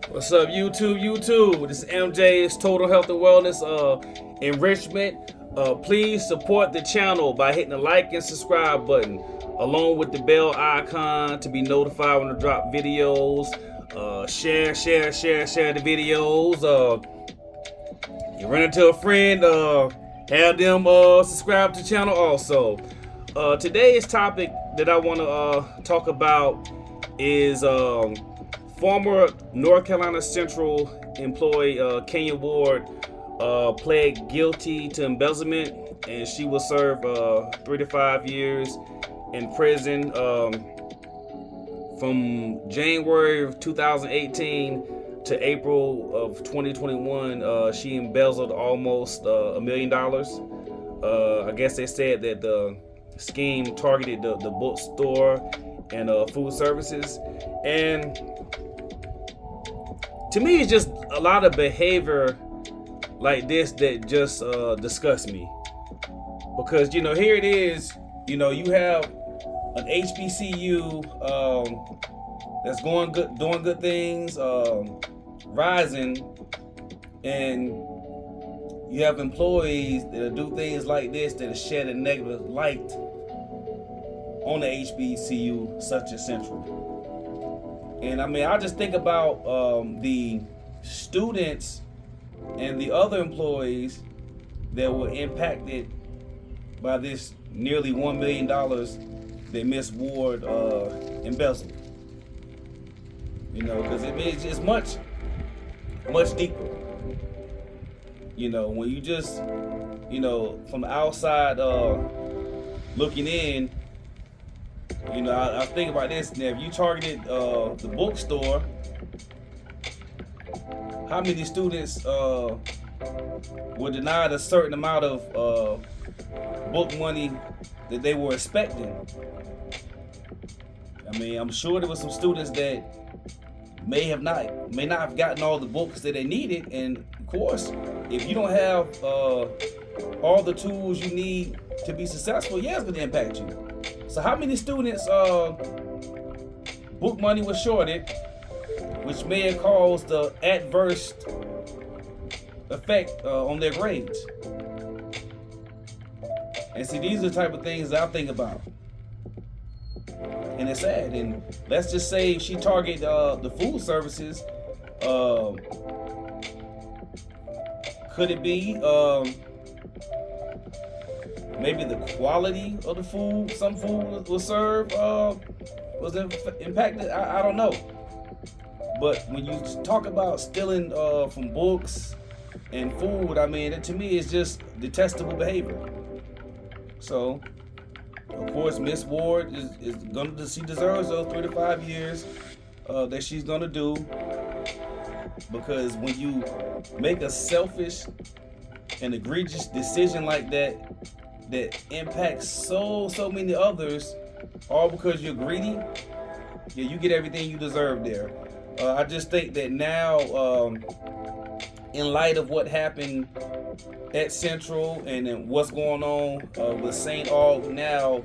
What's up, YouTube? This is MJ's Total Health and Wellness Enrichment. Please support the channel by hitting the like and subscribe button, along with the bell icon to be notified when I drop videos. Share the videos. You run into a friend, have them subscribe to the channel also. Today's topic that I want to talk about is former North Carolina Central employee Kenya Ward pled guilty to embezzlement, and she will serve 3 to 5 years in prison. From January of 2018 to April of 2021, she embezzled almost $1 million. I guess they said that the scheme targeted the bookstore and food services. And to me, it's just a lot of behavior like this that just disgusts me. Because, here it is, you have an HBCU that's doing good things, rising, and you have employees that do things like this that shed a negative light on the HBCU such as Central. And I just think about the students and the other employees that were impacted by this nearly $1 million that Miss Ward embezzled. Because it's much deeper. When you just, from the outside looking in, I think about this. Now, if you targeted the bookstore, how many students were denied a certain amount of book money that they were expecting? I'm sure there were some students that may not have gotten all the books that they needed. And of course, if you don't have all the tools you need to be successful, it's going to impact you. So how many students book money was shorted, which may have caused the adverse effect on their grades? And see, these are the type of things that I think about. And it's sad. And let's just say she targeted the food services. Could it be maybe the quality of the food? Some food was served was impacted. I don't know. But when you talk about stealing from books and food, to me, it's just detestable behavior. So, of course, Miss Ward she deserves those 3 to 5 years that she's gonna do, because when you make a selfish and egregious decision like that impacts so many others, all because you're greedy, you get everything you deserve there. I just think that now, in light of what happened at Central and then what's going on with St. Aug now,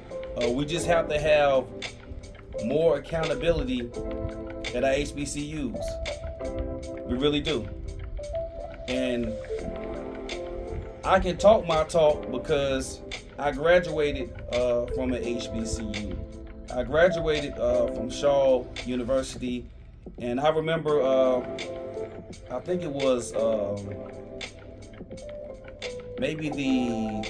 we just have to have more accountability at our HBCUs. We really do. And I can talk my talk because I graduated from an HBCU. I graduated from Shaw University, and I remember, I think it was maybe the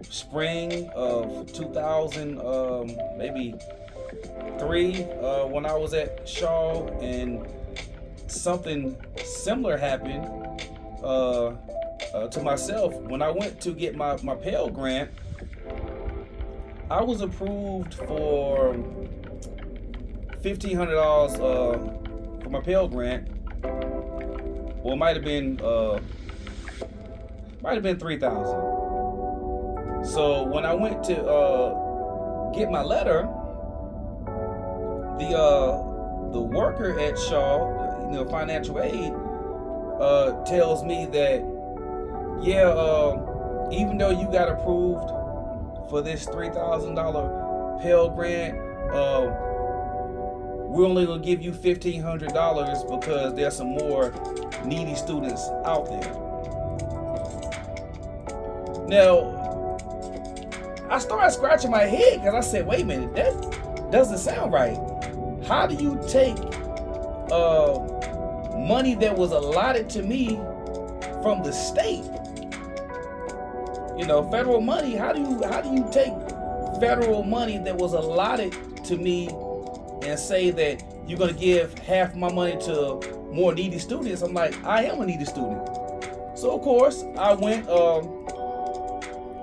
spring of 2000, maybe 3, when I was at Shaw, and something similar happened to myself. When I went to get my Pell Grant, I was approved for $1,500 for my Pell Grant. Well, it might have been $3,000. So when I went to get my letter, the worker at Shaw, financial aid, tells me that even though you got approved for this $3,000 Pell Grant, we're only gonna give you $1,500 because there's some more needy students out there. Now, I started scratching my head because I said, wait a minute, that doesn't sound right. How do you take money that was allotted to me from the state? You know, federal money. How do you take federal money that was allotted to me and say that you're gonna give half my money to more needy students? I'm like, I am a needy student. So of course I went.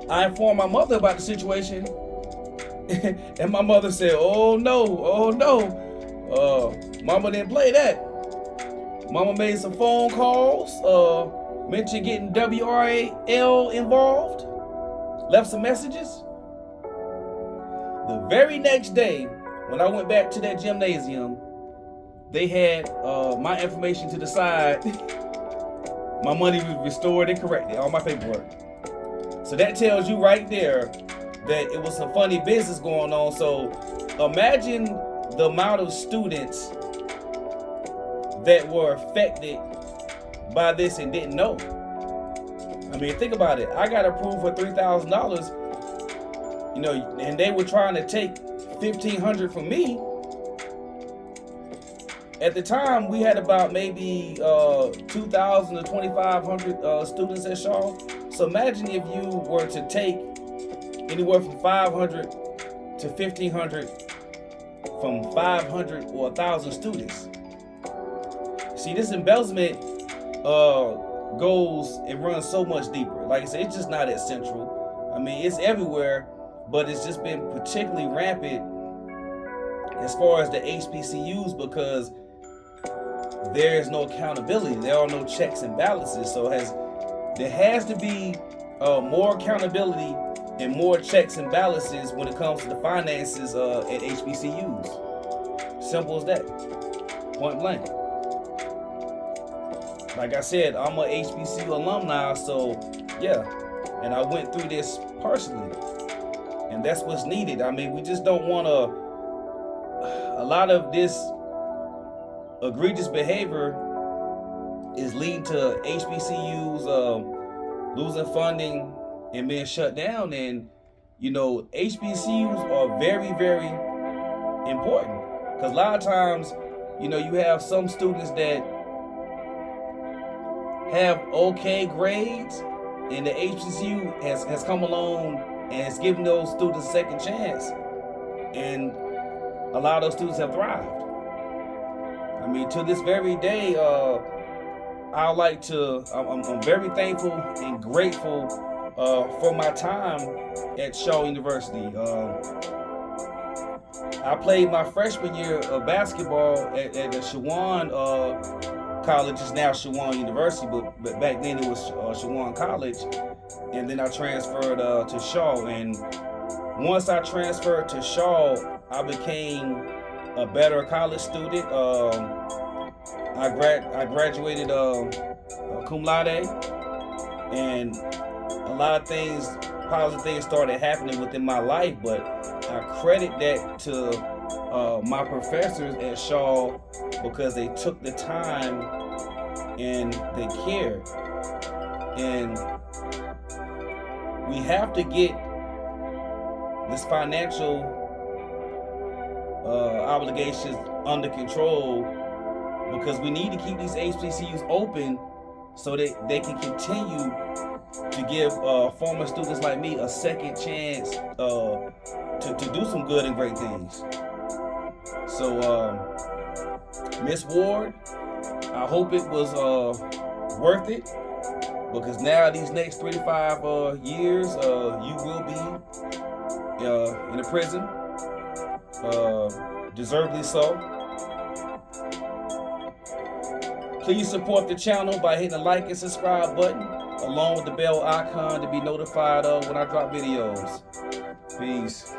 I informed my mother about the situation, and my mother said, "Oh no, Mama didn't play that. Mama made some phone calls, mentioned getting WRAL involved, left some messages." The very next day, when I went back to that gymnasium, they had my information to the side. My money was restored and corrected, all my paperwork. So that tells you right there that it was some funny business going on. So imagine the amount of students that were affected by this and didn't know. I mean, think about it. I got approved for $3,000, you know, and they were trying to take $1,500 from me. At the time, we had about maybe 2,000 to 2,500 students at Shaw. So imagine if you were to take anywhere from 500 to 1,500 from 500 or 1,000 students. See, this embezzlement goes and runs so much deeper. Like I said, it's just not at Central. I mean, it's everywhere, but it's just been particularly rampant as far as the HBCUs because there is no accountability. There are no checks and balances. So there has to be more accountability and more checks and balances when it comes to the finances at HBCUs. Simple as that. Point blank. Like I said, I'm an HBCU alumni, so yeah. And I went through this personally. And that's what's needed. I mean, we just don't want a lot of this egregious behavior is leading to HBCUs losing funding and being shut down. And you know, HBCUs are very, very important because a lot of times, you know, you have some students that have okay grades, and the HBCU has come along and has given those students a second chance, and a lot of those students have thrived. I mean, to this very day, I'm very thankful and grateful for my time at Shaw University. I played my freshman year of basketball at the Shawan College. It's now Shawan University, but back then it was Shawan College. And then I transferred to Shaw. And once I transferred to Shaw, I became a better college student. I graduated cum laude, and a lot of things, positive things started happening within my life, but I credit that to my professors at Shaw because they took the time and they cared. And we have to get this financial obligations under control because we need to keep these HBCUs open so that they can continue to give former students like me a second chance to do some good and great things. So, Miss Ward, I hope it was worth it because now these next 3 to 5 years, you will be in a prison, deservedly so. Please support the channel by hitting the like and subscribe button, along with the bell icon to be notified of when I drop videos. Peace.